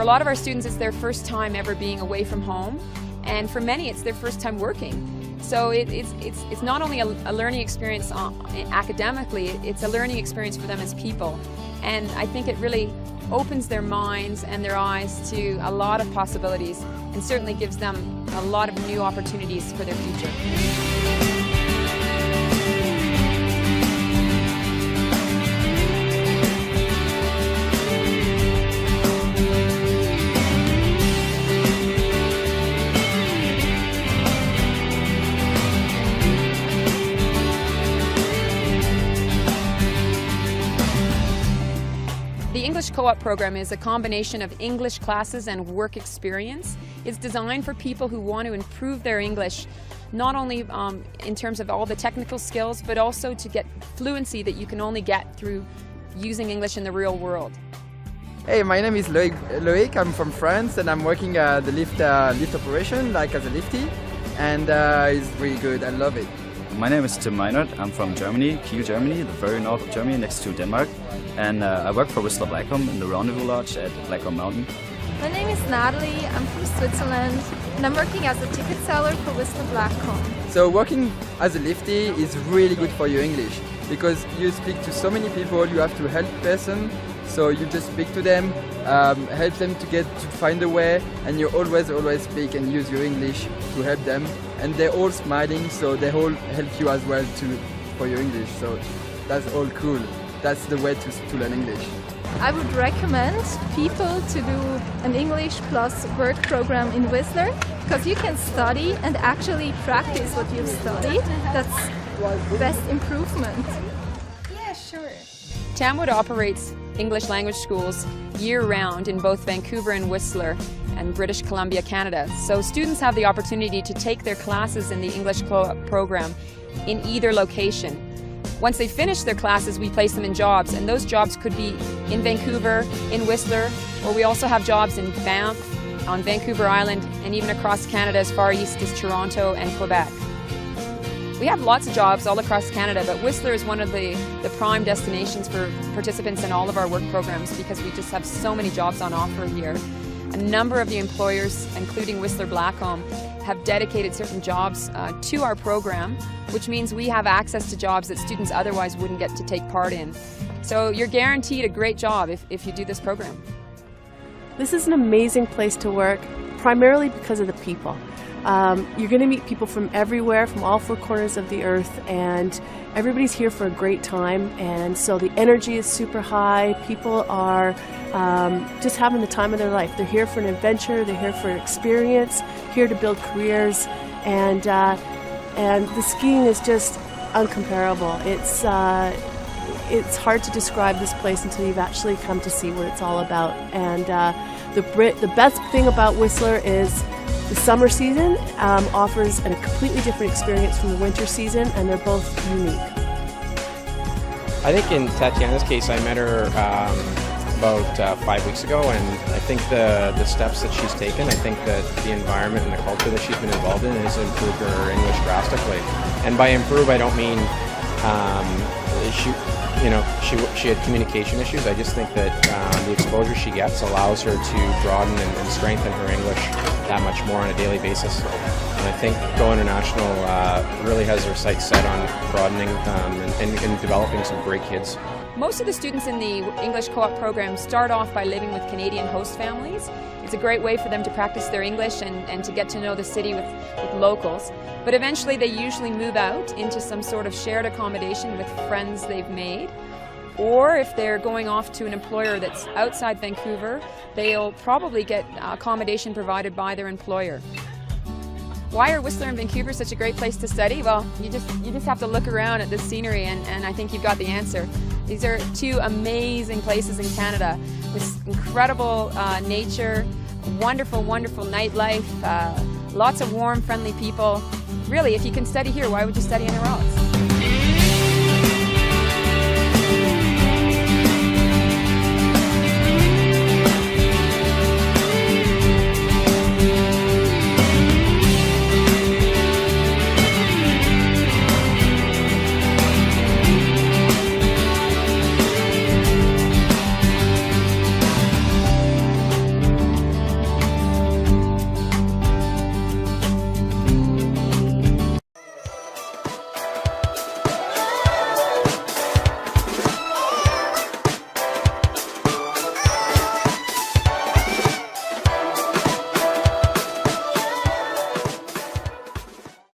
lot of our students, it's their first time ever being away from home, and for many it's their first time working. So it's not only a learning experience academically, it's a learning experience for them as people. And I think it really opens their minds and their eyes to a lot of possibilities, and certainly gives them a lot of new opportunities for their future. The English Co-op program is a combination of English classes and work experience. It's designed for people who want to improve their English, not only in terms of all the technical skills, but also to get fluency that you can only get through using English in the real world. Hey, my name is Loic. I'm from France, and I'm working the lift operation, like as a lifty, and it's really good. I love it. My name is Tim Meinert. I'm from Germany, Kiel, Germany, the very north of Germany, next to Denmark. And I work for Whistler Blackcomb in the Rendezvous Lodge at Blackcomb Mountain. My name is Natalie. I'm from Switzerland, and I'm working as a ticket seller for Whistler Blackcomb. So working as a lifty is really good for your English, because you speak to so many people, you have to help person, so you just speak to them, help them to find a way, and you always speak and use your English to help them, and they're all smiling, so they all help you as well for your English, so that's all cool. That's the way to learn English. I would recommend people to do an English plus work program in Whistler, because you can study and actually practice what you've studied. That's best improvement. Yeah, sure. Tamwood operates English language schools year-round in both Vancouver and Whistler and British Columbia, Canada. So students have the opportunity to take their classes in the English Co-op program in either location. Once they finish their classes, we place them in jobs, and those jobs could be in Vancouver, in Whistler, or we also have jobs in Banff, on Vancouver Island, and even across Canada as far east as Toronto and Quebec. We have lots of jobs all across Canada, but Whistler is one of the prime destinations for participants in all of our work programs, because we just have so many jobs on offer here. A number of the employers, including Whistler Blackcomb, have dedicated certain jobs to our program, which means we have access to jobs that students otherwise wouldn't get to take part in. So you're guaranteed a great job if you do this program. This is an amazing place to work, primarily because of the people. You're going to meet people from everywhere, from all four corners of the earth, and everybody's here for a great time, and so the energy is super high. People are just having the time of their life. They're here for an adventure, they're here for an experience, here to build careers, and the skiing is just uncomparable. It's hard to describe this place until you've actually come to see what it's all about. And the best thing about Whistler is the summer season offers a completely different experience from the winter season, and they're both unique. I think in Tatiana's case, I met her about 5 weeks ago, and I think the steps that she's taken, I think that the environment and the culture that she's been involved in has improved her English drastically. And by improve, I don't mean she had communication issues. I just think that the exposure she gets allows her to broaden and strengthen her English that much more on a daily basis. And I think Go International really has their sights set on broadening and developing some great kids. Most of the students in the English Co-op program start off by living with Canadian host families. It's a great way for them to practice their English and to get to know the city with locals. But eventually they usually move out into some sort of shared accommodation with friends they've made. Or if they're going off to an employer that's outside Vancouver, they'll probably get accommodation provided by their employer. Why are Whistler and Vancouver such a great place to study? Well, you just have to look around at the scenery and I think you've got the answer. These are two amazing places in Canada with incredible nature, wonderful, wonderful nightlife, lots of warm, friendly people. Really, if you can study here, why would you study anywhere else?